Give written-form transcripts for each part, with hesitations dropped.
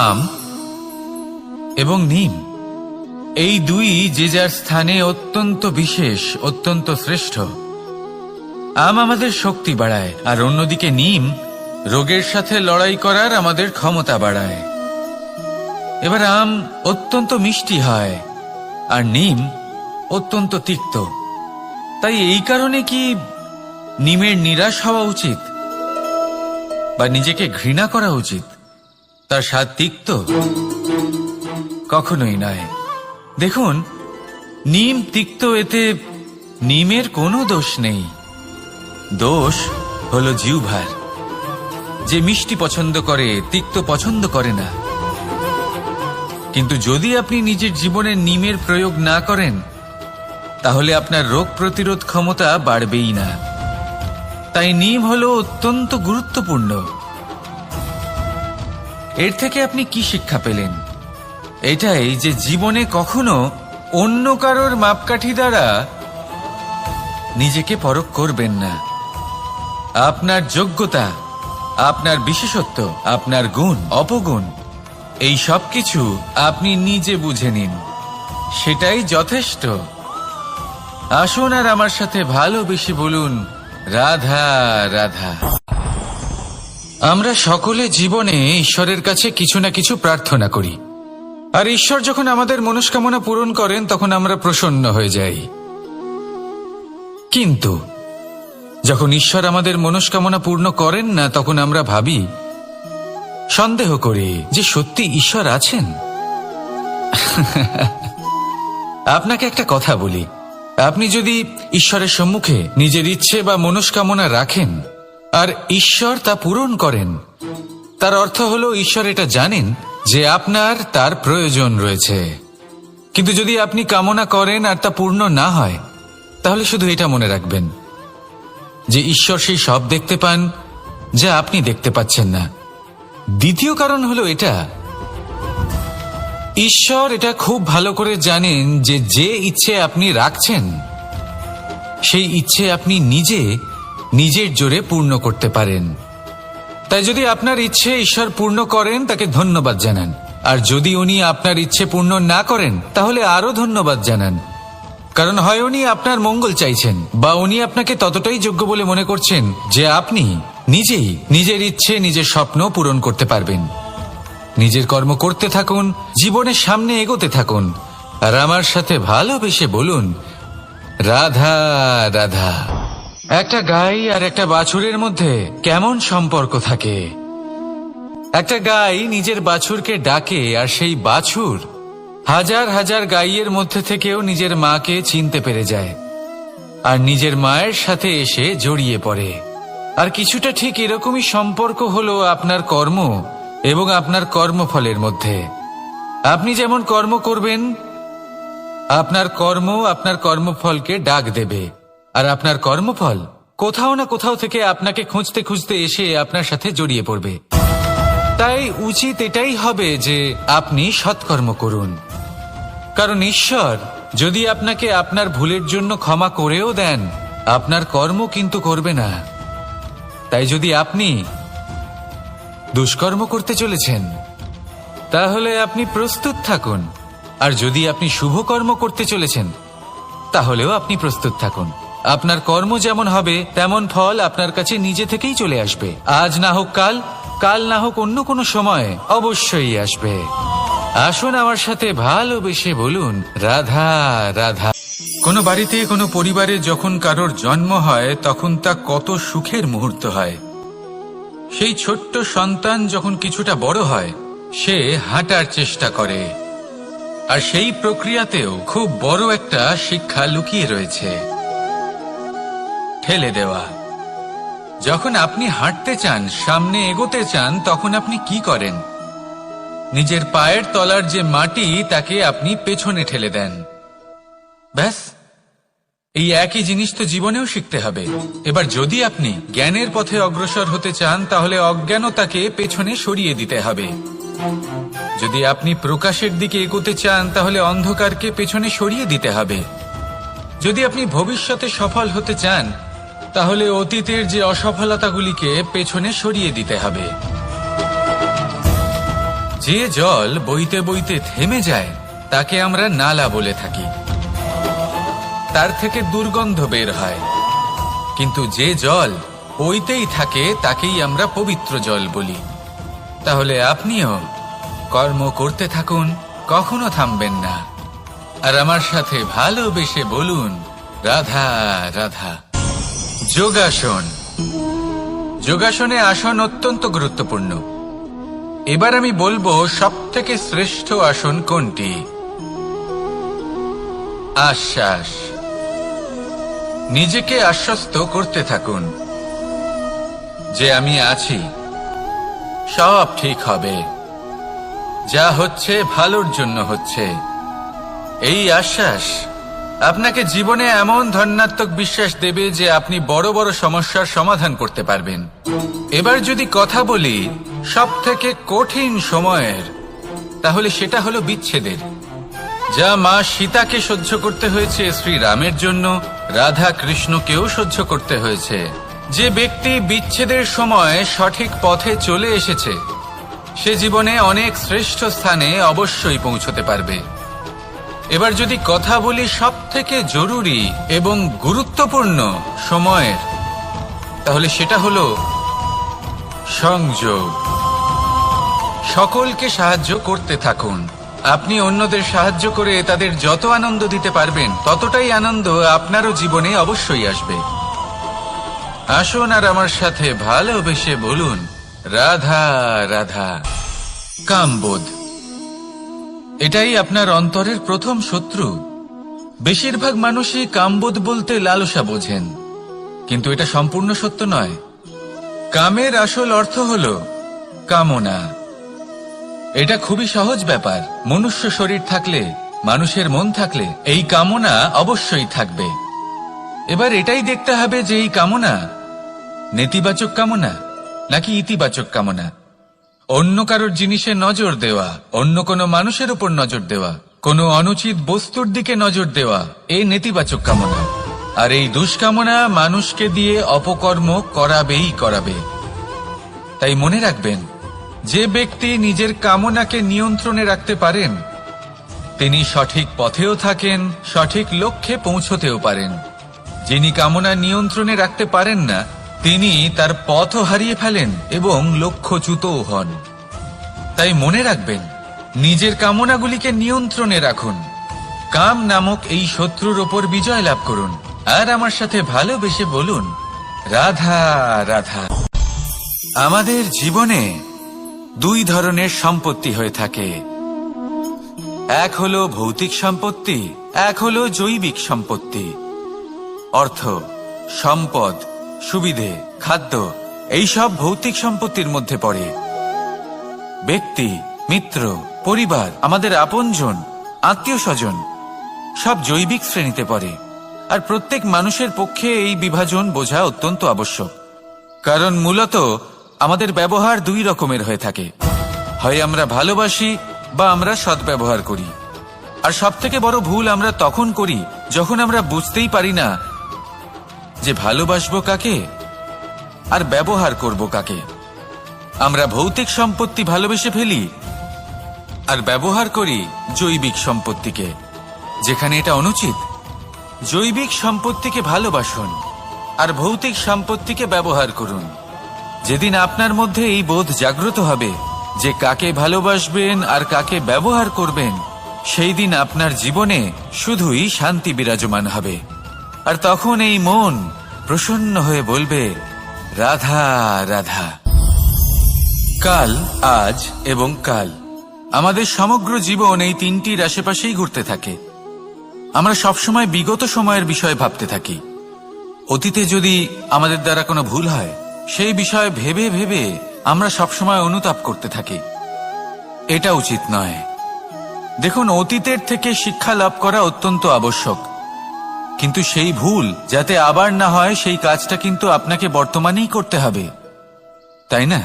আম এবং নিম, এই দুই যে যার স্থানে অত্যন্ত বিশেষ, অত্যন্ত শ্রেষ্ঠ। আম আমাদের শক্তি বাড়ায়, আর অন্যদিকে নিম রোগের সাথে লড়াই করার আমাদের ক্ষমতা বাড়ায়। এবার আম অত্যন্ত মিষ্টি হয় আর নিম অত্যন্ত তিক্ত। তাই এই কারণে কি নিমের নিরাশ হওয়া উচিত বা নিজেকে ঘৃণা করা উচিত? তার স্বাদ তিক্ত? কখনোই নয়। দেখুন, নিম তিক্ত, এতে নিমের কোনো দোষ নেই। দোষ হলো জিহ্বার, যে মিষ্টি পছন্দ করে, তিক্ত পছন্দ করে না। কিন্তু যদি আপনি নিজের জীবনে নিমের প্রয়োগ না করেন, তাহলে আপনার রোগ প্রতিরোধ ক্ষমতা বাড়বেই না। তাই নিম হলো অত্যন্ত গুরুত্বপূর্ণ। এর থেকে আপনি কি শিক্ষা পেলেন? এটাই যে জীবনে কখনো অন্য কারোর মাপকাঠি দ্বারা নিজেকে পরখ করবেন না। আপনার যোগ্যতা, আপনার বিশেষত্ব, আপনার গুণ, অপগুণ, এই সব কিছু আপনি নিজে বুঝে নিন, সেটাই যথেষ্ট। আসুন আর আমার সাথে ভালোবেসে বলুন, রাধা রাধা। আমরা সকলে জীবনে ঈশ্বরের কাছে কিছু না কিছু প্রার্থনা করি, আর ঈশ্বর যখন আমাদের মনস্কামনা পূরণ করেন তখন আমরা প্রসন্ন হয়ে যাই। কিন্তু যখন ঈশ্বর আমাদের মনস্কামনা পূর্ণ করেন না, তখন আমরা ভাবি, সন্দেহ করি যে সত্যি ঈশ্বর আছেন। আপনাকে একটা কথা বলি, আপনি যদি ঈশ্বরের সম্মুখে নিজের ইচ্ছে বা মনস্কামনা রাখেন আর ঈশ্বর তা পূরণ করেন, তার অর্থ হলো ঈশ্বর এটা জানেন যে আপনার তার প্রয়োজন রয়েছে। কিন্তু যদি আপনি কামনা করেন আর তা পূর্ণ না হয়, তাহলে শুধু এটা মনে রাখবেন যে ঈশ্বর সেই সব দেখতে পান যা আপনি দেখতে পাচ্ছেন না। দ্বিতীয় কারণ হলো এটা, ঈশ্বর এটা খুব ভালো করে জানেন যে যে ইচ্ছে আপনি রাখছেন, সেই ইচ্ছে আপনি নিজের জোরে পূর্ণ করতে পারেন। তাই যদি আপনার ইচ্ছে ঈশ্বর পূর্ণ করেন, তাকে ধন্যবাদ জানান। আর যদি উনি আপনার ইচ্ছে পূর্ণ না করেন, তাহলে আরো ধন্যবাদ জানান। কারণ হয় উনি আপনার মঙ্গল চাইছেন, বা উনি আপনাকে ততটাই যোগ্য বলে মনে করছেন যে আপনি নিজেই নিজের ইচ্ছে, নিজের স্বপ্ন পূরণ করতে পারবেন। নিজের কর্ম করতে থাকুন, জীবনের সামনে এগোতে থাকুন, আর আমার সাথে ভালোবেসে বলুন, রাধা রাধা। একটা গাই আর একটা বাছুরের মধ্যে কেমন সম্পর্ক থাকে? একটা গাই নিজের বাছুরকে ডাকে, আর সেই বাছুর হাজার হাজার গাইয়ের মধ্যে থেকেও নিজের মাকে চিনতে পেরে যায় আর নিজের মায়ের সাথে এসে জড়িয়ে পড়ে। আর কিছুটা ঠিক এরকমই সম্পর্ক হলো আপনার কর্ম এবং আপনার কর্মফলের মধ্যে। আপনি যেমন কর্ম করবেন, আপনার কর্ম আপনার কর্মফলকে ডাক দেবে, আর আপনার কর্মফল কোথাও না কোথাও থেকে আপনাকে খুঁজতে খুঁজতে এসে আপনার সাথে জড়িয়ে পড়বে। তাই উচিত এটাই হবে যে আপনি সৎকর্ম করুন, কারণ ঈশ্বর যদি আপনাকে আপনার ভুলের জন্য ক্ষমা করেও দেন, আপনার কর্ম কিন্তু করবে না। তাই যদি আপনি দুষ্কর্ম করতে চলেছেন, তাহলে আপনি প্রস্তুত থাকুন, আর যদি আপনি শুভ কর্ম করতে চলেছেন, তাহলেও আপনি প্রস্তুত থাকুন। আপনার কর্ম যেমন হবে তেমন ফল আপনার কাছে নিজে থেকেই চলে আসবে। আজ না হোক কাল, কাল না হোক অন্য কোনো সময়, অবশ্যই আসবে। আসুন আমার সাথে ভালোবেসে বলুন, রাধা রাধা। কোনো বাড়িতে, কোনো পরিবারে যখন কারোর জন্ম হয়, তখন তা কত সুখের মুহূর্ত হয়। সেই ছোট্ট সন্তান যখন কিছুটা বড় হয়, সে হাঁটার চেষ্টা করে, আর সেই প্রক্রিয়াতেও খুব বড় একটা শিক্ষা লুকিয়ে রয়েছে, ঠেলে দেওয়া। যখন আপনি হাঁটতে চান, সামনে এগোতে চান, তখন আপনি কি করেন? নিজের পায়ের তলার যে মাটি, তাকে আপনি পেছনে ঠেলে দেন। ব্যাস, এই একই জিনিস তো জীবনেও শিখতে হবে। এবার যদি আপনি জ্ঞানের পথে অগ্রসর হতে চান, তাহলে অজ্ঞানতাকে পেছনে সরিয়ে দিতে হবে। যদি আপনি প্রকাশের দিকে এগোতে চান, তাহলে অন্ধকারকে পেছনে সরিয়ে দিতে হবে। যদি আপনি ভবিষ্যতে সফল হতে চান, তাহলে অতীতের যে অসফলতাগুলিকে পেছনে সরিয়ে দিতে হবে। যে জল বইতে বইতে থেমে যায় তাকে আমরা নালা বলে থাকি, তার থেকে দুর্গন্ধ বের হয়। কিন্তু যে জল বইতেই থাকে তাকেই আমরা পবিত্র জল বলি। তাহলে আপনিও কর্ম করতে থাকুন, কখনো থামবেন না। আর আমার সাথে ভালোবেসে বলুন, রাধা রাধা। যোগাসন। যোগাসনে আসন অত্যন্ত গুরুত্বপূর্ণ। এবার আমি বলবো সবথেকে শ্রেষ্ঠ আসন কোনটি। আশ্বাস। নিজেকে আশ্বস্ত করতে থাকুন যে আমি আছি, সব ঠিক হবে, যা হচ্ছে ভালোর জন্য হচ্ছে। এই আশ্বাস আপনাকে জীবনে এমন ধনাত্মক বিশ্বাস দেবে যে আপনি বড় বড় সমস্যার সমাধান করতে পারবেন। এবার যদি কথা বলি সবথেকে কঠিন সময়ের, তাহলে সেটা হলো বিচ্ছেদের। যা মা সীতাকে সহ্য করতে হয়েছে শ্রীরামের জন্য, রাধা কৃষ্ণকেও সহ্য করতে হয়েছে। যে ব্যক্তি বিচ্ছেদের সময় সঠিক পথে চলে এসেছে সে জীবনে অনেক শ্রেষ্ঠ স্থানে অবশ্যই পৌঁছতে পারবে। এবার যদি কথা বলি সবথেকে জরুরি এবং গুরুত্বপূর্ণ সময়ের, তাহলে সেটা হলো সংযোগ। সকলকে সাহায্য করতে থাকুন। আপনি অন্যদের সাহায্য করে তাদের যত আনন্দ দিতে পারবেন ততটাই আনন্দ আপনারও জীবনে অবশ্যই আসবে। আসুন আর আমার সাথে ভালোবেসে বলুন, রাধা রাধা। কামবোধ, এটাই আপনার অন্তরের প্রথম শত্রু। বেশিরভাগ মানুষই কামবোধ বলতে লালসা বোঝেন, কিন্তু এটা সম্পূর্ণ সত্য নয়। কামের আসল অর্থ হল কামনা। এটা খুবই সহজ ব্যাপার। মনুষ্য শরীর থাকলে, মানুষের মন থাকলে এই কামনা অবশ্যই থাকবে। এবার এটাই দেখতে হবে যে এই কামনা নেতিবাচক কামনা নাকি ইতিবাচক কামনা। অন্য কারোর জিনিসে নজর দেওয়া, অন্য কোনো মানুষের উপর নজর দেওয়া, কোনো অনুচিত বস্তুর দিকে নজর দেওয়া, এই নেতিবাচক কামনা। আর এই দুষ্কামনা মানুষকে দিয়ে অপকর্ম করাবেই করাবে। তাই মনে রাখবেন, যে ব্যক্তি নিজের কামনাকে নিয়ন্ত্রণে রাখতে পারেন তিনি সঠিক পথেও থাকেন, সঠিক লক্ষ্যে পৌঁছতেও পারেন। যিনি কামনা নিয়ন্ত্রণে রাখতে পারেন না তিনি তার পথও হারিয়ে ফেলেন এবং লক্ষ্যচ্যুতও হন। তাই মনে রাখবেন, নিজের কামনাগুলিকে নিয়ন্ত্রণে রাখুন। কাম নামক এই শত্রুর ওপর বিজয় লাভ করুন। আর আমার সাথে ভালোবেসে বলুন, রাধা রাধা। আমাদের জীবনে দুই ধরনের সম্পত্তি হয়ে থাকে। এক হলো ভৌতিক সম্পত্তি, এক হলো জৈবিক সম্পত্তি। অর্থ, সম্পদ, সুবিধে, খাদ্য, এইসব ভৌতিক সম্পত্তির মধ্যে পড়ে। ব্যক্তি, মিত্র, পরিবার, আমাদের আপনজন, আত্মীয় স্বজন সব জৈবিক শ্রেণীতে পড়ে। আর প্রত্যেক মানুষের পক্ষে এই বিভাজন বোঝা অত্যন্ত আবশ্যক। কারণ মূলত আমাদের ব্যবহার দুই রকমের হয়ে থাকে। হয় আমরা ভালোবাসি বা আমরা সদ্ব্যবহার করি। আর সবথেকে বড় ভুল আমরা তখন করি যখন আমরা বুঝতেই পারি না যে ভালোবাসবো কাকে আর ব্যবহার করব কাকে। আমরা ভৌতিক সম্পত্তি ভালোবেসে ফেলি আর ব্যবহার করি জৈবিক সম্পত্তিকে, যেখানে এটা অনুচিত। জৈবিক সম্পত্তিকে ভালোবাসুন আর ভৌতিক সম্পত্তিকে ব্যবহার করুন। যেদিন আপনার মধ্যে এই বোধ জাগ্রত হবে যে কাকে ভালোবাসবেন আর কাকে ব্যবহার করবেন, সেই দিন আপনার জীবনে শুধুই শান্তি বিরাজমান হবে। আর তখন এই মন প্রসন্ন হয়ে বলবে, রাধা রাধা। কাল, আজ এবং কাল, আমাদের সমগ্র জীবন এই তিনটির আশেপাশেই ঘুরতে থাকে। আমরা সবসময় বিগত সময়ের বিষয়ে ভাবতে থাকি। অতীতে যদি আমাদের দ্বারা কোনো ভুল হয় সেই বিষয়ে ভেবে ভেবে আমরা সবসময় অনুতাপ করতে থাকি। এটা উচিত নয়। দেখুন, অতীতের থেকে শিক্ষা লাভ করা অত্যন্ত আবশ্যক, কিন্তু সেই ভুল যাতে আবার না হয় সেই কাজটা কিন্তু আপনাকে বর্তমানেই করতে হবে, তাই না?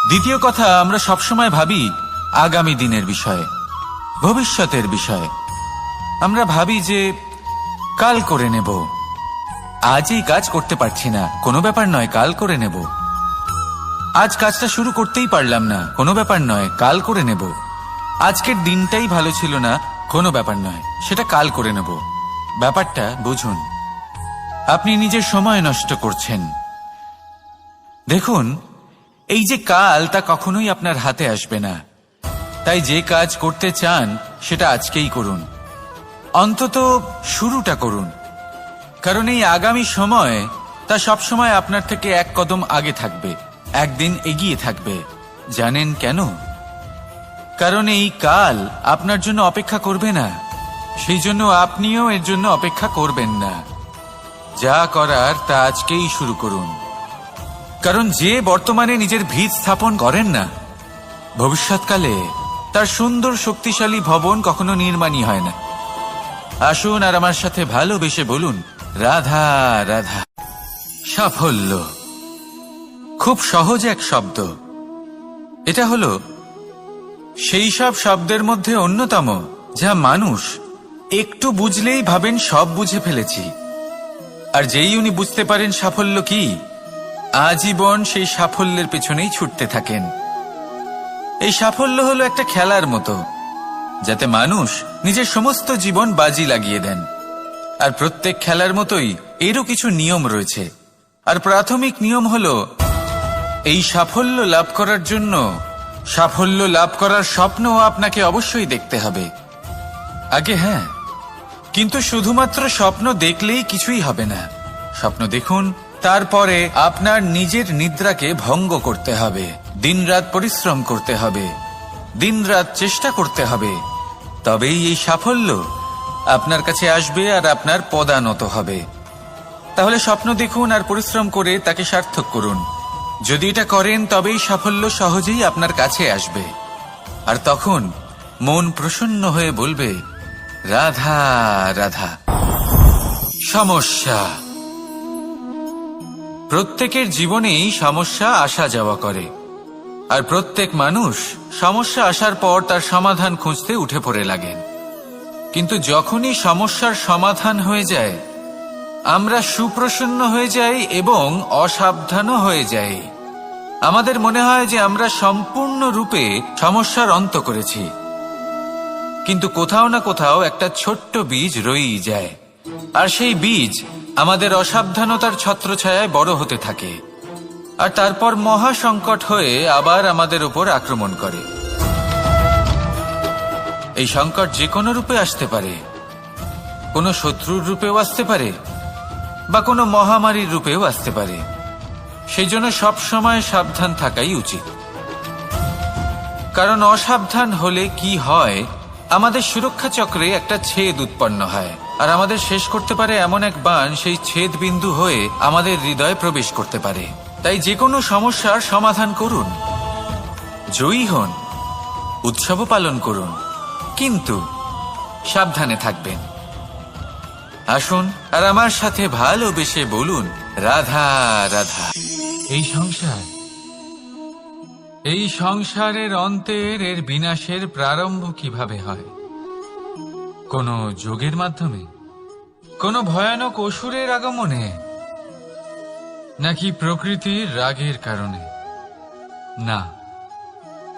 দ্বিতীয় কথা, আমরা সবসময় ভাবি আগামী দিনের বিষয়ে, ভবিষ্যতের বিষয়ে। আমরা ভাবি যে কাল করে নেব, আজ এই কাজ করতে পারছি না, কোনো ব্যাপার নয়, কাল করে নেব। আজ কাজটা শুরু করতেই পারলাম না, কোনো ব্যাপার নয়, কাল করে নেব। আজকের দিনটাই ভালো ছিল না, কোনো ব্যাপার নয়, সেটা কাল করে নেব। ব্যাপারটা বুঝুন, আপনি নিজের সময় নষ্ট করছেন। দেখুন, এই যে কাল, তা কখনোই আপনার হাতে আসবে না। তাই যে কাজ করতে চান সেটা আজকেই করুন, অন্তত শুরুটা করুন। কারণ এই আগামী সময় তা সবসময় আপনার থেকে এক কদম আগে থাকবে, একদিন এগিয়ে থাকবে। জানেন কেন? কারণ এই কাল আপনার জন্য অপেক্ষা করবে না, সেই জন্য আপনিও এর জন্য অপেক্ষা করবেন না। যা করার তা আজকেই শুরু করুন। কারণ যে বর্তমানে নিজের ভিত স্থাপন করেন না, ভবিষ্যৎকালে তার সুন্দর শক্তিশালী ভবন কখনো নির্মাণই হয় না। আসুন আর আমার সাথে ভালোবেসে বলুন, রাধা রাধা। সাফল্য খুব সহজ এক শব্দ। এটা হলো সেই সব শব্দের মধ্যে অন্যতম যা মানুষ একটু বুঝলেই ভাবেন সব বুঝে ফেলেছি। আর যেই উনি বুঝতে পারেন সাফল্য কি, আজীবন সেই সাফল্যের পেছনেই ছুটতে থাকেন। এই সাফল্য হলো একটা খেলার মতো, যাতে মানুষ নিজের সমস্ত জীবন বাজি লাগিয়ে দেন। আর প্রত্যেক খেলার মতোই এরও কিছু নিয়ম রয়েছে। আর প্রাথমিক নিয়ম হলো, এই সাফল্য লাভ করার জন্য সাফল্য লাভ করার স্বপ্ন আপনাকে অবশ্যই দেখতে হবে আগে। হ্যাঁ, কিন্তু শুধুমাত্র স্বপ্ন দেখলেই কিছুই হবে না। স্বপ্ন দেখুন, তারপরে আপনার নিজের নিদ্রাকে ভঙ্গ করতে হবে, দিনরাত পরিশ্রম করতে হবে, দিনরাত চেষ্টা করতে হবে। তবেই এই সাফল্য আপনার কাছে আসবে আর আপনার পদানত হবে। তাহলে স্বপ্ন দেখুন আর পরিশ্রম করে তাকে সার্থক করুন। যদি এটা করেন তবেই সাফল্য সহজেই আপনার কাছে আসবে। আর তখন মন প্রসন্ন হয়ে বলবে, রাধা রাধা। সমস্যা, প্রত্যেকের জীবনেই সমস্যা আসা যাওয়া করে। আর প্রত্যেক মানুষ সমস্যা আসার পর তার সমাধান খুঁজতে উঠে পড়ে লাগেন। কিন্তু যখনই সমস্যার সমাধান হয়ে যায়, আমরা সুপ্রসন্ন হয়ে যাই এবং অসাবধানও হয়ে যাই। আমাদের মনে হয় যে আমরা সম্পূর্ণরূপে সমস্যার অন্ত করেছি, কিন্তু কোথাও না কোথাও একটা ছোট্ট বীজ রয়েই যায়। আর সেই বীজ আমাদের অসাবধানতার ছত্রছায়ায় বড় হতে থাকে, আর তারপর মহা সংকট হয়ে আবার আমাদের উপর আক্রমণ করে। এই সংকট যে কোনো রূপে আসতে পারে, কোনো শত্রুর রূপেও আসতে পারে, বা কোনো মহামারীর রূপেও আসতে পারে। সেই জন্য সবসময় সাবধান থাকাই উচিত। কারণ অসাবধান হলে কি হয়, আমাদের সুরক্ষা চক্রে একটা ছেদ উৎপন্ন হয়, আর আমাদের শেষ করতে পারে এমন এক বাণ সেই ছেদ বিন্দু হয়ে আমাদের হৃদয়ে প্রবেশ করতে পারে। তাই যে কোনো সমস্যার সমাধান করুন, জয়ী হন, উৎসবও পালন করুন, কিন্তু সাবধানে থাকবেন। আসুন আর আমার সাথে ভালোবেসে বলুন, রাধা রাধা। এই সংসারের অন্তের এর বিনাশের প্রারম্ভ কিভাবে হয়? কোনো যোগের মাধ্যমে, কোনো ভয়ানক অসুরের আগমনে, নাকি প্রকৃতির রাগের কারণে? না,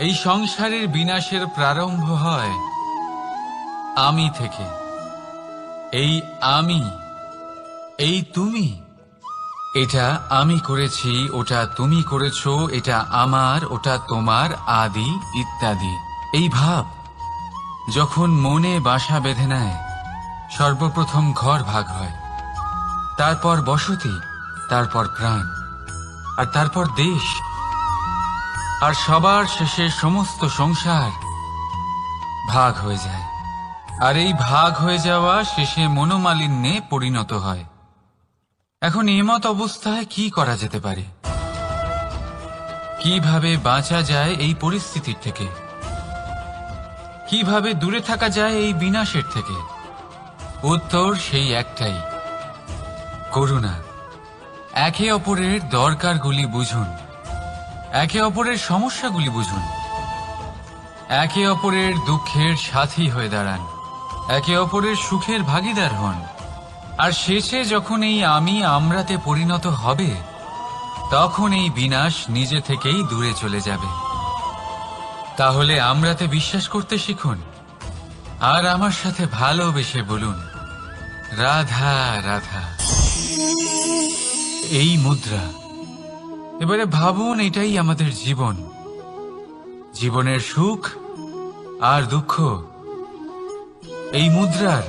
এই সংসারের বিনাশের প্রারম্ভ হয় আমি থেকে। এই আমি, এই তুমি, এটা আমি করেছি, ওটা তুমি করেছো, এটা আমার, ওটা তোমার, আদি ইত্যাদি। এই ভাব যখন মনে বাসা বেঁধে নেয়, সর্বপ্রথম ঘর ভাগ হয়, তারপর বসতি, তারপর প্রাণ, আর তারপর দেশ, আর সবার শেষে সমস্ত সংসার ভাগ হয়ে যায়। আর এই ভাগ হয়ে যাওয়া শেষে মনোমালিন্যে পরিণত হয়। এখন এমত অবস্থায় কি করা যেতে পারে? কিভাবে বাঁচা যায় এই পরিস্থিতির থেকে? কিভাবে দূরে থাকা যায় এই বিনাশের থেকে? উত্তর সেই একটাই, করুণা। একে অপরের দরকারগুলি বুঝুন, একে অপরের সমস্যাগুলি বুঝুন, একে অপরের দুঃখের সাথী হয়ে দাঁড়ান, একে অপরের সুখের ভাগীদার হন। আর শেষে যখন এই আমি আমরাতে পরিণত হবে, তখন এই বিনাশ নিজে থেকেই দূরে চলে যাবে। তাহলে আমরাতে বিশ্বাস করতে শিখুন আর আমার সাথে ভালোবেসে বলুন, রাধা রাধা। এই মুদ্রা, এবারে ভাবুন এটাই আমাদের জীবন, জীবনের সুখ আর দুঃখ। এই মুদ্রার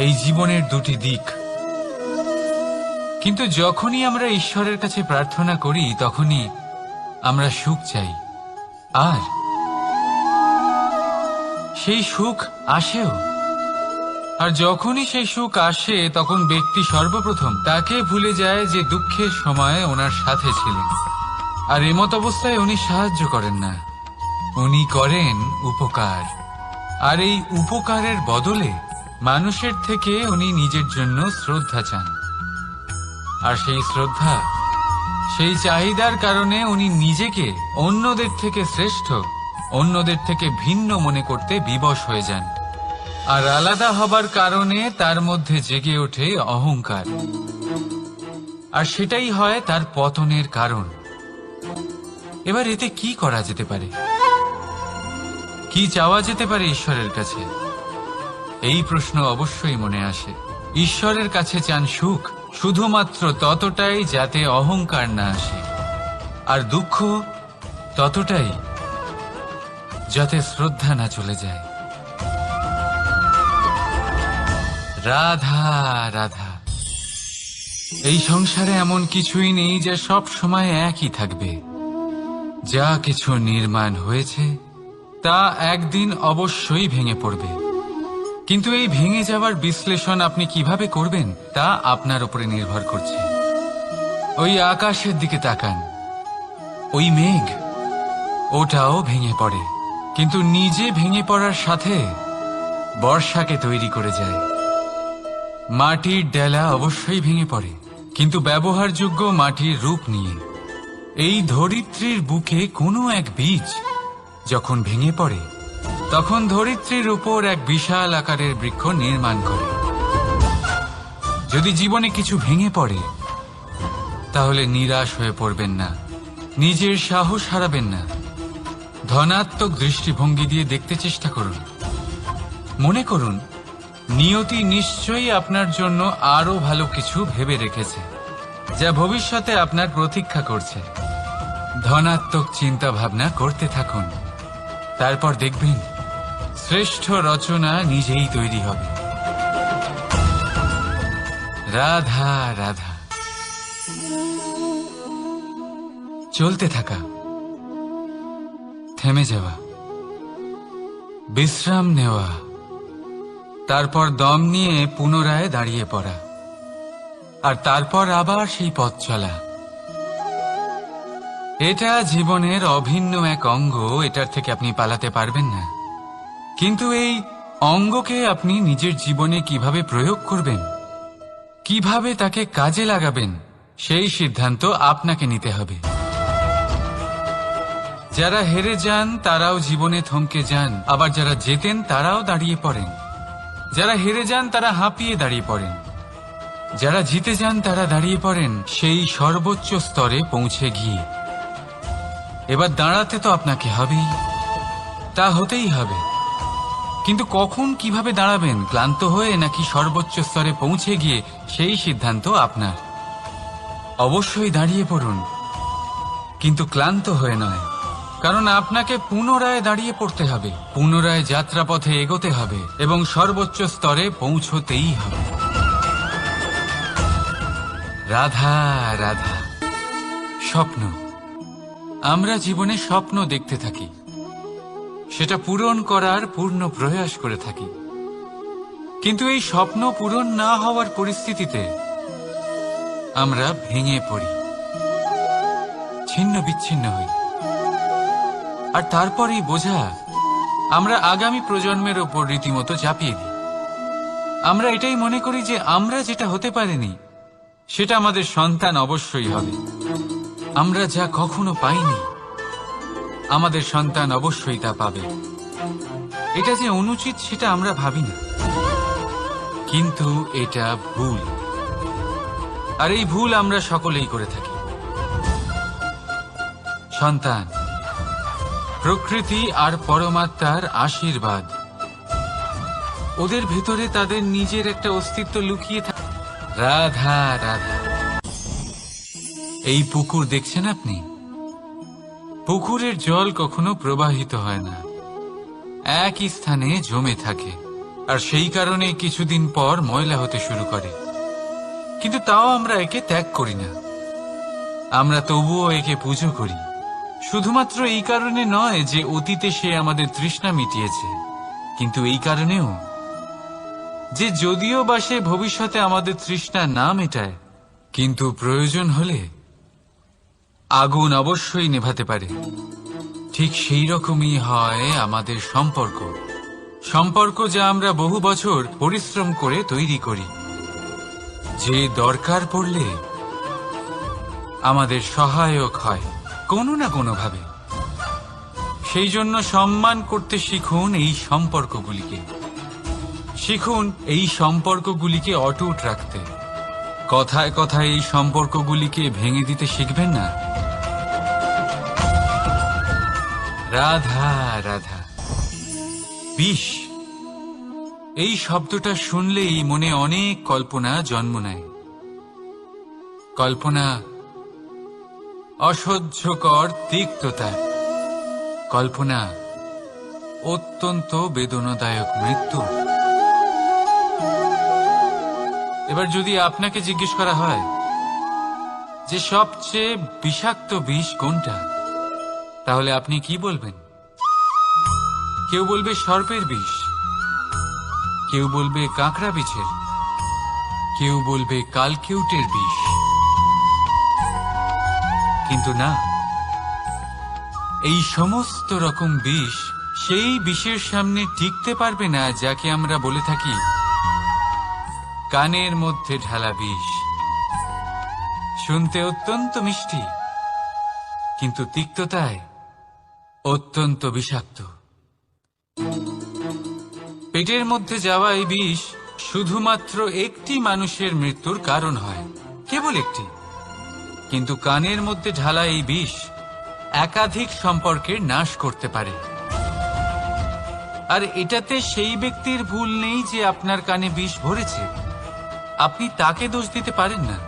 এই জীবনের দুটি দিক। কিন্তু যখনই আমরা ঈশ্বরের কাছে প্রার্থনা করি তখনই আমরা সুখ চাই, আর সেই সুখ আসেও। আর যখনই সেই সুখ আসে তখন ব্যক্তি সর্বপ্রথম তাকে ভুলে যায় যে দুঃখের সময় ওনার সাথে ছিলেন। আর এমত অবস্থায় উনি সাহায্য করেন না, উনি করেন উপকার। আর এই উপকারের বদলে মানুষের থেকে উনি নিজের জন্য শ্রদ্ধা চান। আর সেই শ্রদ্ধা, সেই চাহিদার কারণে উনি নিজেকে অন্যদের থেকে শ্রেষ্ঠ, অন্যদের থেকে ভিন্ন মনে করতে বিবশ হয়ে যান। আর আলাদা হবার কারণে তার মধ্যে জেগে ওঠে অহংকার, আর সেটাই হয় তার পতনের কারণ। এবার এতে কি করা যেতে পারে, কি চাওয়া যেতে পারে ঈশ্বরের কাছে? এই প্রশ্ন অবশ্যই মনে আসে। ঈশ্বরের কাছে চান সুখ, শুধুমাত্র ততটাই যাতে অহংকার না আসে, আর দুঃখ ততটাই যাতে শ্রদ্ধা না চলে যায়। রাধা রাধা। এই সংসারে এমন কিছুই নেই যা সব সময় একই থাকবে। যা কিছু নির্মাণ হয়েছে তা একদিন অবশ্যই ভেঙে পড়বে, কিন্তু এই ভেঙে যাওয়ার বিশ্লেষণ আপনি কিভাবে করবেন তা আপনার উপরে নির্ভর করছে। ওই আকাশের দিকে তাকান, ওই মেঘ, ওটাও ভেঙে পড়ে, কিন্তু নিজে ভেঙে পড়ার সাথে বর্ষাকে তৈরি করে যায়। মাটির ডেলা অবশ্যই ভেঙে পড়ে, কিন্তু ব্যবহারযোগ্য মাটির রূপ নিয়ে। এই ধরিত্রীর বুকে কোনো এক বীজ যখন ভেঙে পড়ে তখন ধরিত্রীর উপর এক বিশাল আকারের বৃক্ষ নির্মাণ করে। যদি জীবনে কিছু ভেঙে পড়ে তাহলে নিরাশ হয়ে পড়বেন না, নিজের সাহস হারাবেন না। ধনাত্মক দৃষ্টিভঙ্গি দিয়ে দেখতে চেষ্টা করুন। মনে করুন নিয়তি নিশ্চয়ই আপনার জন্য আরো ভালো কিছু ভেবে রেখেছে, যা ভবিষ্যতে আপনার প্রতীক্ষা করছে। ধনাত্মক চিন্তা ভাবনা করতে থাকুন, তারপর দেখবেন শ্রেষ্ঠ রচনা নিজেই তৈরি হবে। রাধা রাধা। চলতে থাকা, থেমে যাওয়া, বিশ্রাম নেওয়া, তারপর দম নিয়ে পুনরায় দাঁড়িয়ে পড়া, আর তারপর আবার সেই পথ চলা। এটা জীবনের অভিন্ন এক অঙ্গ, এটার থেকে আপনি পালাতে পারবেন না। কিন্তু এই অঙ্গকে আপনি নিজের জীবনে কিভাবে প্রয়োগ করবেন, কিভাবে তাকে কাজে লাগাবেন, সেই সিদ্ধান্ত আপনাকে নিতে হবে। যারা হেরে যান তারাও জীবনে থমকে যান, আবার যারা জেতেন তারাও দাঁড়িয়ে পড়েন। যারা হেরে যান তারা হাঁপিয়ে দাঁড়িয়ে পড়েন, যারা জিতে যান তারা দাঁড়িয়ে পড়েন সেই সর্বোচ্চ স্তরে পৌঁছে গিয়ে। এবার দাঁড়াতে তো আপনাকে হবেই, তা হতেই হবে। কিন্তু কখন, কিভাবে দাঁড়াবেন, ক্লান্ত হয়ে নাকি সর্বোচ্চ স্তরে পৌঁছে গিয়ে, সেই সিদ্ধান্ত আপনার। অবশ্যই দাঁড়িয়ে পড়ুন, কিন্তু ক্লান্ত হয়ে নয়, কারণ আপনাকে পুনরায় দাঁড়িয়ে পড়তে হবে, পুনরায় যাত্রাপথে এগোতে হবে এবং সর্বোচ্চ স্তরে পৌঁছতেই হবে। রাধা রাধা। স্বপ্ন, আমরা জীবনে স্বপ্ন দেখতে থাকি, সেটা পূরণ করার পূর্ণ প্রয়াস করে থাকি। কিন্তু এই স্বপ্ন পূরণ না হওয়ার পরিস্থিতিতে আমরা ভেঙে পড়ি, ছিন্ন বিচ্ছিন্ন হই, আর তারপর এই বোঝা আমরা আগামী প্রজন্মের ওপর রীতিমতো চাপিয়ে দিই। আমরা এটাই মনে করি যে আমরা যেটা হতে পারিনি সেটা আমাদের সন্তান অবশ্যই হবে। আমরা যা কখনো পাইনি আমাদের সন্তান অবশ্যই তা পাবে। এটা যে অনুচিত সেটা আমরা ভাবি না, কিন্তু এটা ভুল, আর এই ভুল আমরা সকলেই করে থাকি। সন্তান, প্রকৃতি আর পরমাত্মার আশীর্বাদ। ওদের ভেতরে তাদের নিজের একটা অস্তিত্ব লুকিয়ে থাকে। রাধা রাধা। এই পুকুর দেখছেন আপনি? পুকুরের জল কখনো প্রবাহিত হয় না, একই স্থানে জমে থাকে, আর সেই কারণে কিছুদিন পর ময়লা হতে শুরু করে। কিন্তু তাও আমরা একে ত্যাগ করি না, আমরা তবুও একে পুজো করি। শুধুমাত্র এই কারণে নয় যে অতীতে সে আমাদের তৃষ্ণা মিটিয়েছে, কিন্তু এই কারণেও যে যদিও বা সে ভবিষ্যতে আমাদের তৃষ্ণা না মেটায়, কিন্তু প্রয়োজন হলে আগুন অবশ্যই নেভাতে পারে। ঠিক সেই রকমই হয় আমাদের সম্পর্ক, সম্পর্ক যা আমরা বহু বছর পরিশ্রম করে তৈরি করি, যে দরকার পড়লে আমাদের সহায়ক হয় কোনো না কোনোভাবে। সেই জন্য সম্মান করতে শিখুন এই সম্পর্কগুলিকে, শিখুন এই সম্পর্কগুলিকে অটুট রাখতে। কথায় কথায় এই সম্পর্কগুলিকে ভেঙে দিতে শিখবেন না। রাধা রাধা। বিষ, এই শব্দটা শুনলেই মনে অনেক কল্পনা জন্ম নেয়। কল্পনা অসহ্যকর তিক্ততা, কল্পনা অত্যন্ত বেদনাদায়ক মৃত্যু। এবার যদি আপনাকে জিজ্ঞেস করা হয় যে সবচেয়ে বিষাক্ত বিষ কোনটা, তাহলে আপনি কি বলবেন? কেউ বলবে সর্পের বিষ, কেউ বলবে কাঁকড়া বিছের, কেউ বলবে কালকেউটের বিষ। কিন্তু না, এই সমস্ত রকম বিষ সেই বিষের সামনে টিকতে পারবে না যাকে আমরা বলে থাকি কানের মধ্যে ঢালা বিষ। শুনতে অত্যন্ত মিষ্টি, কিন্তু তিক্ততায় অত্যন্ত বিষাক্ত। পেটের মধ্যে যাওয়া এই বিষ শুধুমাত্র একটি মানুষের মৃত্যুর কারণ হয়, কেবল একটি। কিন্তু কানের মধ্যে ঢালা এই বিষ একাধিক সম্পর্কের নাশ করতে পারে। আর এটাতে সেই ব্যক্তির ভুল নেই যে আপনার কানে বিষ ভরেছে, আপনি তাকে দোষ দিতে পারেন না।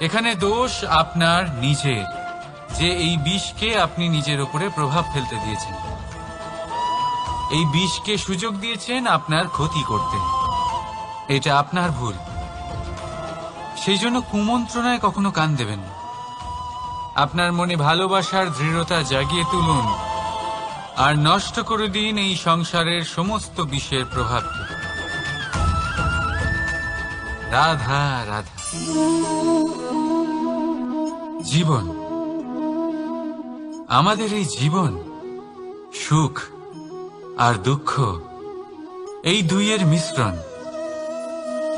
এখানে দোষ আপনার নিজের, যে এই বিষকে আপনি নিজের উপরে প্রভাব ফেলতে দিয়েছেন, এই বিষকে সুযোগ দিয়েছেন আপনার ক্ষতি করতে। এটা আপনার ভুল। সেই জন্য কুমন্ত্রণায় কখনো কান দেবেন না। আপনার মনে ভালোবাসার দৃঢ়তা জাগিয়ে তুলুন আর নষ্ট করে দিন এই সংসারের সমস্ত বিষের প্রভাবকে। রাধা রাধা। জীবন, আমাদের এই জীবন, সুখ আর দুঃখ, এই দুইয়ের মিশ্রণ।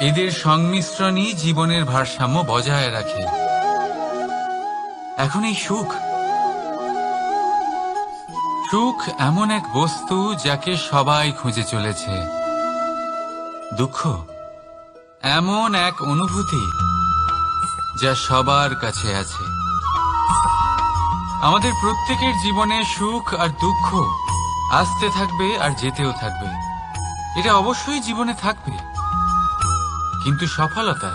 এদের সংমিশ্রণই জীবনের ভারসাম্য বজায় রাখে। এখন এই সুখ, সুখ এমন এক বস্তু যাকে সবাই খুঁজে চলেছে। দুঃখ এমন এক অনুভূতি যা সবার কাছে আছে। আমাদের প্রত্যেকের জীবনে সুখ আর দুঃখ আসতে থাকবে আর যেতেও থাকবে, এটা অবশ্যই জীবনে থাকবে। কিন্তু সফলতা,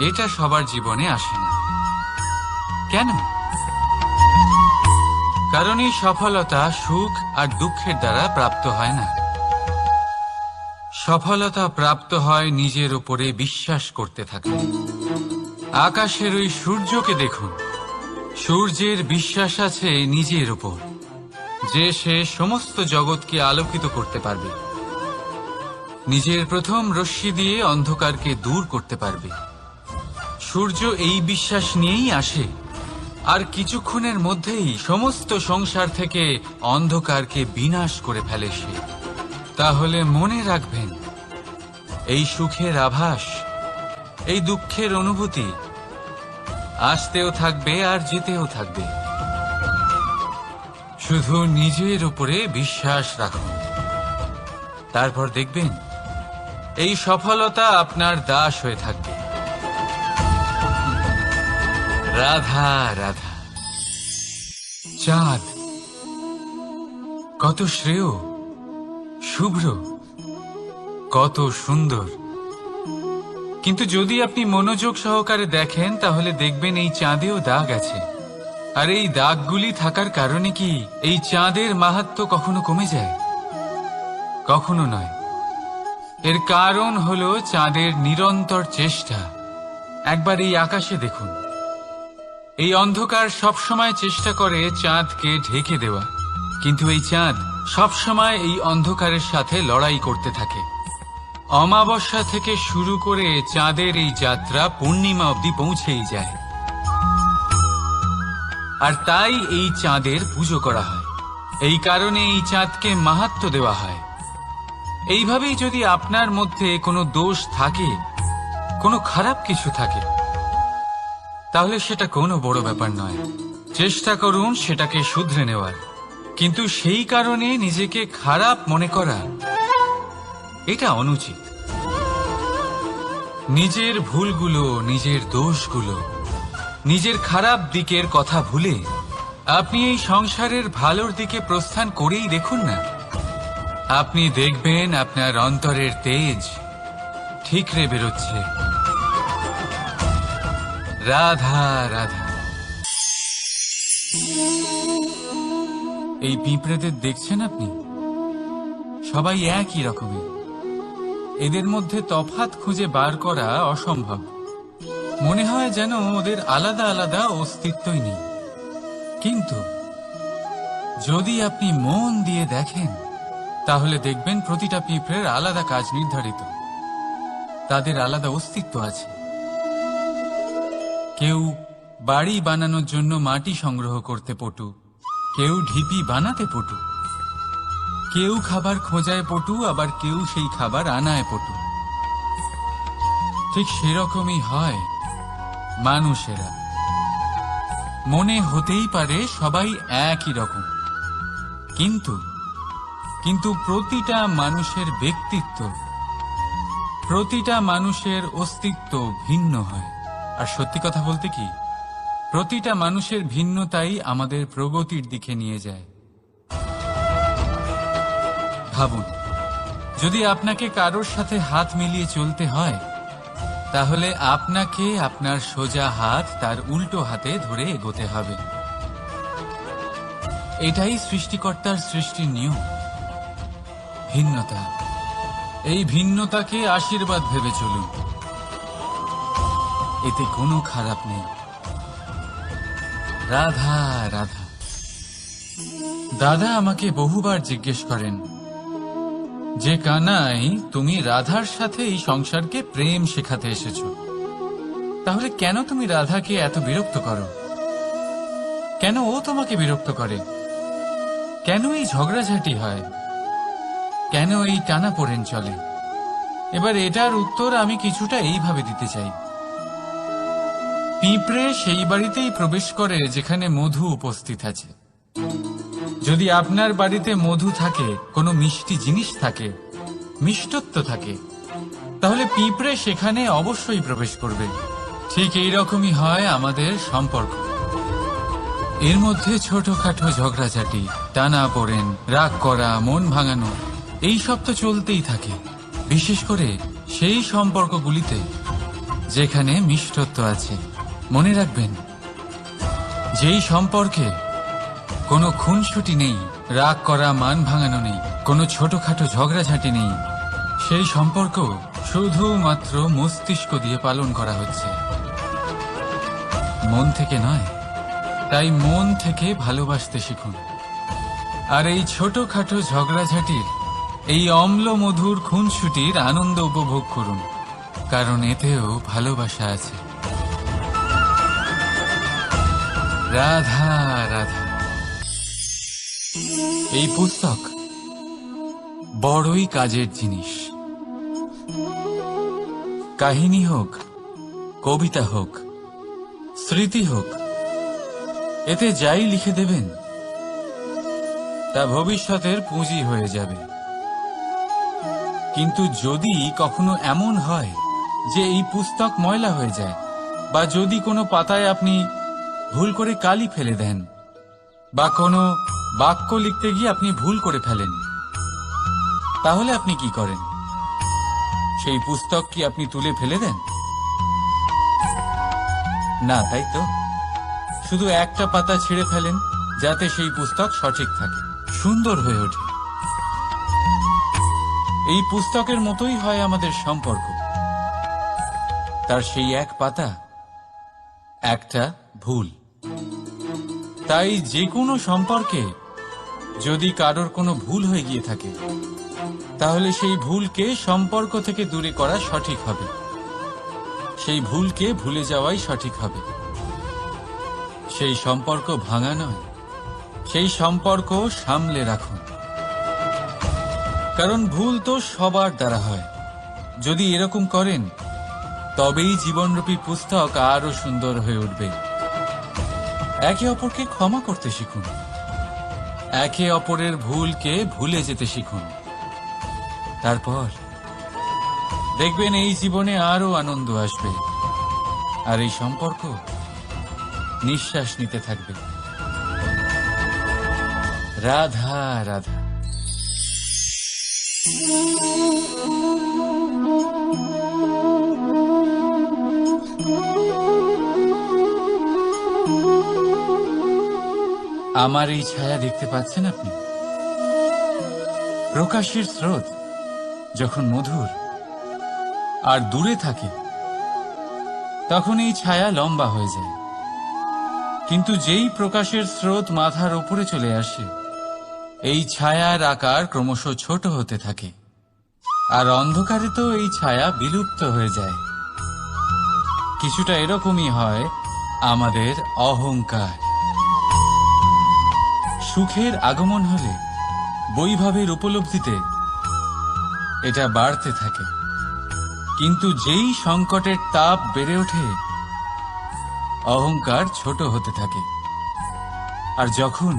এটা সবার জীবনে আসে না। কেন? কারণ এই সফলতা সুখ আর দুঃখের দ্বারা প্রাপ্ত হয় না। সফলতা প্রাপ্ত হয় নিজের উপরে বিশ্বাস করতে থাকলে। আকাশের ওই সূর্যকে দেখুন, সূর্যের বিশ্বাস আছে নিজের উপর যে সে সমস্ত জগৎকে আলোকিত করতে পারবে, নিজের প্রথম রশ্মি দিয়ে অন্ধকারকে দূর করতে পারবে। সূর্য এই বিশ্বাস নিয়েই আসে, আর কিছুক্ষণের মধ্যেই সমস্ত সংসার থেকে অন্ধকারকে বিনাশ করে ফেলে সে। তাহলে মনে রাখবেন, এই সুখের আভাস, এই দুঃখের অনুভূতি আসতেও থাকবে আর যেতেও থাকবে। শুধু নিজের উপরে বিশ্বাস রাখুন, তারপর দেখবেন এই সফলতা আপনার দাস হয়ে থাকবে। রাধা রাধা। চাঁদ কত শ্রেয়, শুভ্র, কত সুন্দর। কিন্তু যদি আপনি মনোযোগ সহকারে দেখেন তাহলে দেখবেন এই চাঁদেও দাগ আছে। আর এই দাগগুলি থাকার কারণে কি এই চাঁদের মাহাত্ম্য কখনো কমে যায়? কখনো নয়। এর কারণ হলো চাঁদের নিরন্তর চেষ্টা। একবার এই আকাশে দেখুন, এই অন্ধকার সবসময় চেষ্টা করে চাঁদকে ঢেকে দেওয়া, কিন্তু এই চাঁদ সবসময় এই অন্ধকারের সাথে লড়াই করতে থাকে। অমাবস্যা থেকে শুরু করে চাঁদের এই যাত্রা পূর্ণিমা অবধি পৌঁছেই যায়। আর তাই এই চাঁদের পুজো করা হয়, এই কারণে এই চাঁদকে মাহাত্ম্য দেওয়া হয়। এইভাবেই যদি আপনার মধ্যে কোনো দোষ থাকে, কোনো খারাপ কিছু থাকে, তাহলে সেটা কোনো বড় ব্যাপার নয়। চেষ্টা করুন সেটাকে শুধরে নেওয়ার, কিন্তু সেই কারণে নিজেকে খারাপ মনে করা এটা অনুচিত। নিজের ভুলগুলো, নিজের দোষগুলো, নিজের খারাপ দিকের কথা ভুলে আপনি এই সংসারের ভালোর দিকে প্রস্থান করেই দেখুন না। আপনি দেখবেন আপনার অন্তরের তেজ ঠিকরে বেরোচ্ছে। রাধা রাধা। এই পিঁপড়েদের দেখছেন আপনি? সবাই একই রকমের। এদের মধ্যে তফাৎ খুঁজে বার করা অসম্ভব। মনে হয় যেন ওদের আলাদা আলাদা অস্তিত্বই নেই। কিন্তু যদি আপনি মন দিয়ে দেখেন তাহলে দেখবেন প্রতিটা পিঁপড়ের আলাদা কাজ নির্ধারিত, তাদের আলাদা অস্তিত্ব আছে। কেউ বাড়ি বানানোর জন্য মাটি সংগ্রহ করতে পটু, কেউ ঢিপি বানাতে পটু, কেউ খাবার খোঁজায় পটু, আবার কেউ সেই খাবার আনায় পটু। ঠিক সেরকমই হয় মানুষেরা। মনে হতেই পারে সবাই একই রকম, কিন্তু প্রতিটা মানুষের ব্যক্তিত্ব, প্রতিটা মানুষের অস্তিত্ব ভিন্ন হয়। আর সত্যি কথা বলতে কি, প্রতিটা মানুষের ভিন্নতাই আমাদের প্রগতির দিকে নিয়ে যায়। ভাবুন, যদি আপনাকে কারোর সাথে হাত মিলিয়ে চলতে হয়, তাহলে আপনাকে আপনার সোজা হাত তার উল্টো হাতে ধরে এগোতে হবে। এটাই সৃষ্টিকর্তার সৃষ্টির নিয়ম। ভিন্নতা, এই ভিন্নতাকে আশীর্বাদ ভেবে চলুন, এতে কোনো খারাপ নেই। রাধা রাধা। দাদা আমাকে বহুবার জিজ্ঞেস করেন যে কানাই, তুমি রাধার সাথে এই সংসারকে প্রেম শেখাতে এসেছো, তাহলে কেন তুমি রাধাকে এত বিরক্ত করো? কেন ও তোমাকে বিরক্ত করে? কেন এই ঝগড়াঝাটি হয়? কেন এই টানাপোড়েন চলে? এবার এটার উত্তর আমি কিছুটা এইভাবে দিতে চাই। পিঁপড়ে সেই বাড়িতেই প্রবেশ করে যেখানে মধু উপস্থিত আছে। যদি আপনার বাড়িতে মধু থাকে, কোনো মিষ্টি জিনিস থাকে, মিষ্টত্ব থাকে, তাহলে পিঁপড়ে সেখানে অবশ্যই প্রবেশ করবে। ঠিক এইরকমই হয় আমাদের সম্পর্ক। এর মধ্যে ছোটখাটো ঝগড়াঝাটি, টানাপোড়েন, রাগ করা, মন ভাঙানো, এই সব তো চলতেই থাকে। বিশেষ করে সেই সম্পর্কগুলিতে যেখানে মিষ্টত্ব আছে। মনে রাখবেন, যেই সম্পর্কে কোনো খুনসুটি নেই, রাগ করা, মান ভাঙানো নেই, কোনো ছোটখাটো ঝগড়াঝাটি নেই, সেই সম্পর্ক শুধুমাত্র মস্তিষ্ক দিয়ে পালন করা হচ্ছে, মন থেকে নয়। তাই মন থেকে ভালোবাসতে শিখুন। আর এই ছোটখাটো ঝগড়াঝাটির, এই অম্ল মধুর খুনসুটির আনন্দ উপভোগ করুন, কারণ এতেও ভালোবাসা আছে। রাধা রাধা। এই পুস্তক বড়ই কাজের জিনিস। কাহিনী হোক, কবিতা হোক, স্মৃতি হোক, এতে যাই লিখে দেবেন তা ভবিষ্যতের পুঁজি হয়ে যাবে। কিন্তু যদি কখনো এমন হয় যে এই পুস্তক ময়লা হয়ে যায়, বা যদি কোনো পাতায় আপনি ভুল করে কালি ফেলে দেন, বা কোনো বাক্য লিখতে গিয়ে আপনি ভুল করে ফেলেন, তাহলে আপনি কি করেন? সেই পুস্তক কি আপনি তুলে ফেলে দেন? না, তাই তো। শুধু একটা পাতা ছিঁড়ে ফেলেন যাতে সেই পুস্তক সঠিক থাকে, সুন্দর হয়ে ওঠে। এই পুস্তকের মতোই হয় আমাদের সম্পর্ক। তার সেই এক পাতা, একটা ভুল। তাই যে কোনো সম্পর্কে যদি কারোর কোনো ভুল হয়ে গিয়ে থাকে, তাহলে সেই ভুলকে সম্পর্ক থেকে দূরে করা সঠিক হবে। সেই ভুলকে ভুলে যাওয়াই সঠিক হবে। সেই সম্পর্ক ভাঙা নয়, সেই সম্পর্ক সামলে রাখুন। কারণ ভুল তো সবার দ্বারা হয়। যদি এরকম করেন, তবেই জীবনরূপী পুস্তক আরো সুন্দর হয়ে উঠবে। একে অপরকে ক্ষমা করতে শিখুন, একে অপরের ভুলকে ভুলে যেতে শিখুন। তারপর দেখবেন এই জীবনে আরো আনন্দ আসবে, আর এই সম্পর্ক নিঃশ্বাস নিতে থাকবে। রাধা রাধা। আমার এই ছায়া দেখতে পাচ্ছেন আপনি? প্রকাশের স্রোত যখন মধুর আর দূরে থাকে, তখন এই ছায়া লম্বা হয়ে যায়। কিন্তু যেই প্রকাশের স্রোত মাথার উপরে চলে আসে, এই ছায়ার আকার ক্রমশ ছোট হতে থাকে, আর অন্ধকারে তো এই ছায়া বিলুপ্ত হয়ে যায়। কিছুটা এরকমই হয় আমাদের অহংকার। সুখের আগমন হলে, বৈভবের উপলব্ধিতে এটা বাড়তে থাকে। কিন্তু যেই সংকটের তাপ বেড়ে ওঠে, অহংকার ছোট হতে থাকে। আর যখন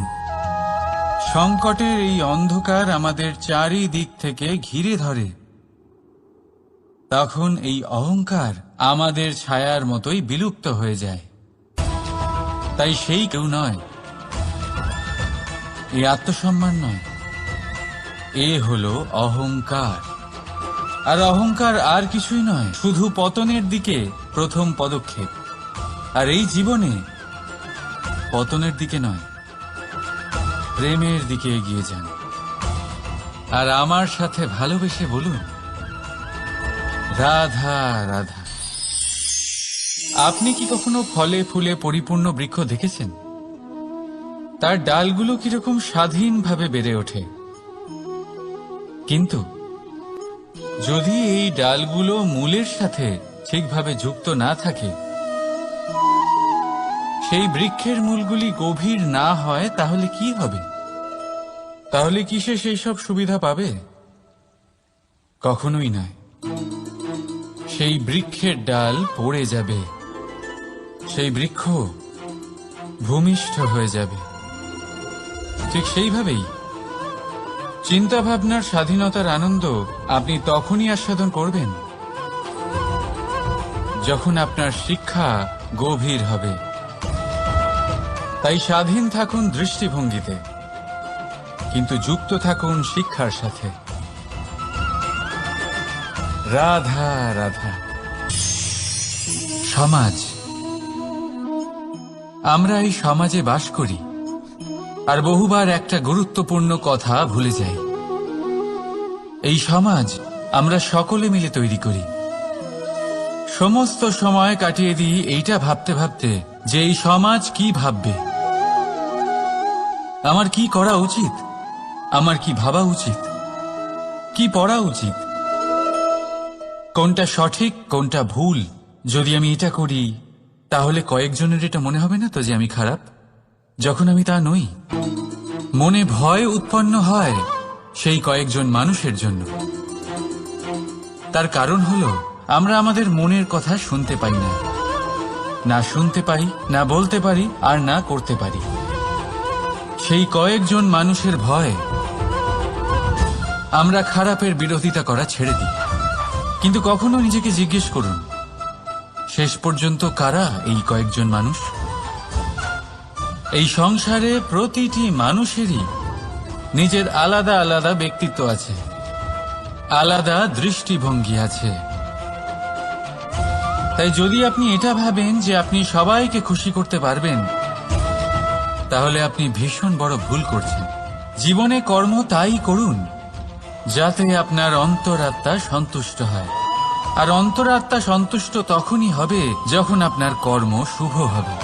সংকটের এই অন্ধকার আমাদের চারিদিক থেকে ঘিরে ধরে, তখন এই অহংকার আমাদের ছায়ার মতোই বিলুপ্ত হয়ে যায়। তাই সেই কেউ নয়, এই আত্মসম্মান নয়, এ হলো অহংকার। আর অহংকার আর কিছুই নয়, শুধু পতনের দিকে প্রথম পদক্ষেপ। আর এই জীবনে পতনের দিকে নয়, প্রেমের দিকে এগিয়ে যান। আর আমার সাথে ভালোবেসে বলুন, রাধা রাধা। আপনি কি কখনো ফলে ফুলে পরিপূর্ণ বৃক্ষ দেখেছেন? তার ডালগুলো কিরকম স্বাধীনভাবে বেড়ে ওঠে। কিন্তু যদি এই ডালগুলো মূলের সাথে ঠিকভাবে যুক্ত না থাকে, সেই বৃক্ষের মূলগুলি গভীর না হয়, তাহলে কি হবে? তাহলে কি সে সেই সব সুবিধা পাবে? কখনোই নয়। সেই বৃক্ষের ডাল পড়ে যাবে, সেই বৃক্ষ ভূমিষ্ঠ হয়ে যাবে। ঠিক সেইভাবেই চিন্তাভাবনার স্বাধীনতার আনন্দ আপনি তখনই আস্বাদন করবেন, যখন আপনার শিক্ষা গভীর হবে। তাই স্বাধীন থাকুন দৃষ্টিভঙ্গিতে, কিন্তু যুক্ত থাকুন শিক্ষার সাথে। রাধা রাধা। সমাজ, আমরা এই সমাজে বাস করি, আর বহুবার একটা গুরুত্বপূর্ণ কথা ভুলে যাই। এই সমাজ আমরা সকলে মিলে তৈরি করি। সমস্ত সময় কাটিয়ে দিই এইটা ভাবতে ভাবতে যে এই সমাজ কি ভাববে, আমার কি করা উচিত, আমার কি ভাবা উচিত, কি পড়া উচিত, কোনটা সঠিক কোনটা ভুল। যদি আমি এটা করি, তাহলে কয়েকজনের এটা মনে হবে না তো যে আমি খারাপ, যখন আমি তা নই। মনে ভয় উৎপন্ন হয় সেই কয়েকজন মানুষের জন্য। তার কারণ হলো আমরা আমাদের মনের কথা শুনতে পাই না, না শুনতে পারি, না বলতে পারি, আর না করতে পারি। সেই কয়েকজন মানুষের ভয় আমরা খারাপের বিরোধিতা করা ছেড়ে দিই। কিন্তু কখনো নিজেকে জিজ্ঞেস করুন, শেষ পর্যন্ত কারা এই কয়েকজন মানুষ? এই সংসারে প্রতিটি মানুষেরই নিজের আলাদা আলাদা ব্যক্তিত্ব আছে, আলাদা দৃষ্টিভঙ্গি আছে। তাই যদি আপনি এটা ভাবেন যে আপনি সবাইকে খুশি করতে পারবেন, তাহলে আপনি ভীষণ বড় ভুল করছেন। জীবনে কর্ম তাই করুন যাতে আপনার অন্তরাত্মা সন্তুষ্ট হয়, আর অন্তরাত্মা সন্তুষ্ট তখনই হবে যখন আপনার কর্ম শুভ হবে।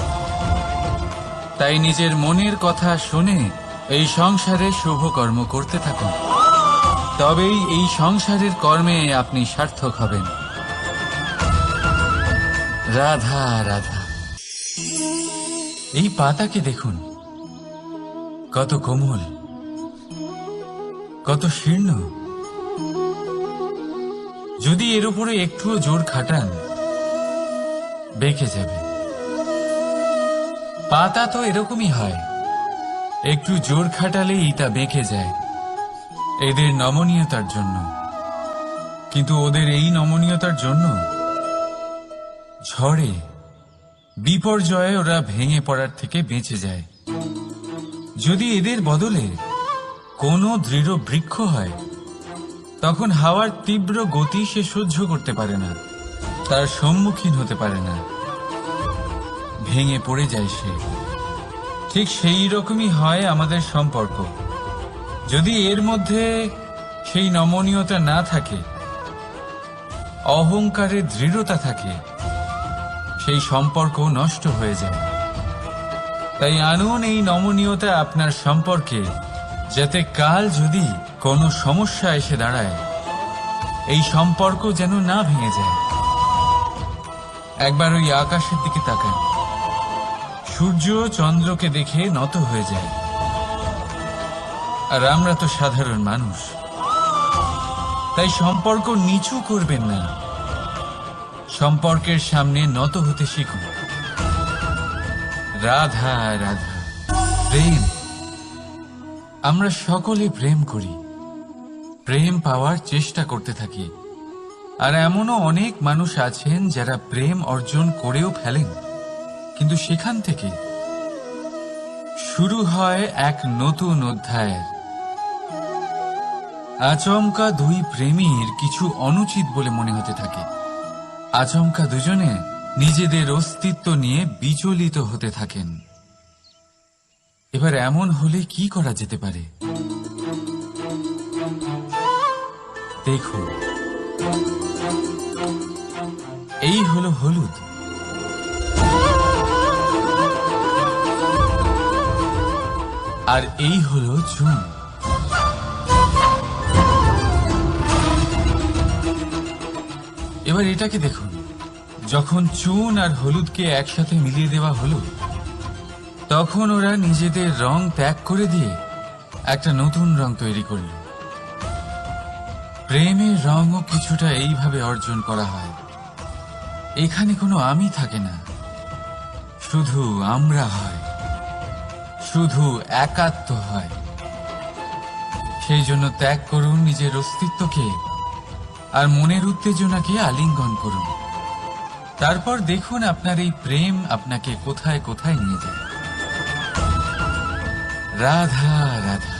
তাই নিজের মনের কথা শুনে এই সংসারে শুভ কর্ম করতে থাকুন, তবেই এই সংসারের কর্মে আপনি সার্থক হবেন। রাধা রাধা। এই পাতাকে দেখুন, কত কোমল, কত শীর্ণ। যদি এর উপরে একটুও জোর খাটান, বেঁকে যাবে। পাতা তো এরকমই হয়, একটু জোর খাটালেই তা বেঁকে যায় এদের নমনীয়তার জন্য। কিন্তু ওদের এই নমনীয়তার জন্য ঝড়ে, বিপর্যয়ে ওরা ভেঙে পড়ার থেকে বেঁচে যায়। যদি এদের বদলে কোনো দৃঢ় বৃক্ষ হয়, তখন হাওয়ার তীব্র গতি সে সহ্য করতে পারে না, তার সম্মুখীন হতে পারে না, ভেঙে পড়ে যায় সে। ঠিক সেই রকমই হয় আমাদের সম্পর্ক। যদি এর মধ্যে সেই নমনীয়তা না থাকে, অহংকারের দৃঢ়তা থাকে, সেই সম্পর্ক নষ্ট হয়ে যায়। তাই আনুন এই নমনীয়তা আপনার সম্পর্কে, যাতে কাল যদি কোনো সমস্যা এসে দাঁড়ায়, এই সম্পর্ক যেন না ভেঙে যায়। একবার ওই আকাশের দিকে তাকান, সূর্য চন্দ্রকে দেখে নত হয়ে যায়, আর আমরা তো সাধারণ মানুষ। তাই সম্পর্ক নিচু করবেন না, সম্পর্কের সামনে নত হতে শিখুন। রাধা রাধা। প্রেম, আমরা সকলে প্রেম করি, প্রেম পাওয়ার চেষ্টা করতে থাকি। আর এমনও অনেক মানুষ আছেন যারা প্রেম অর্জন করেও ফেলেন, কিন্তু সেখান থেকে শুরু হয় এক নতুন অধ্যায়ের। আচমকা দুই প্রেমীর কিছু অনুচিত বলে মনে হতে থাকে, আচমকা দুজনে নিজেদের অস্তিত্ব নিয়ে বিচলিত হতে থাকেন। এবার এমন হলে কি করা যেতে পারে? দেখুন, এই হলো হলুদ, আর এই হলো চুন। এবার এটাকে দেখুন, যখন চুন আর হলুদকে একসাথে মিলিয়ে দেওয়া হলো, তখন ওরা নিজেদের রং ত্যাগ করে দিয়ে একটা নতুন রং তৈরি করল। প্রেমের রঙও কিছুটা এইভাবে অর্জন করা হয়। এখানে কোনো আমি থাকে না, শুধু আমরা হয়, শুধু একাত্ম হয়। সেই জন্য ত্যাগ করুন নিজের অস্তিত্বকে, আর মনের উত্তেজনাকে আলিঙ্গন করুন। তারপর দেখুন আপনার এই প্রেম আপনাকে কোথায় কোথায় নিয়ে যায়। রাধা রাধা।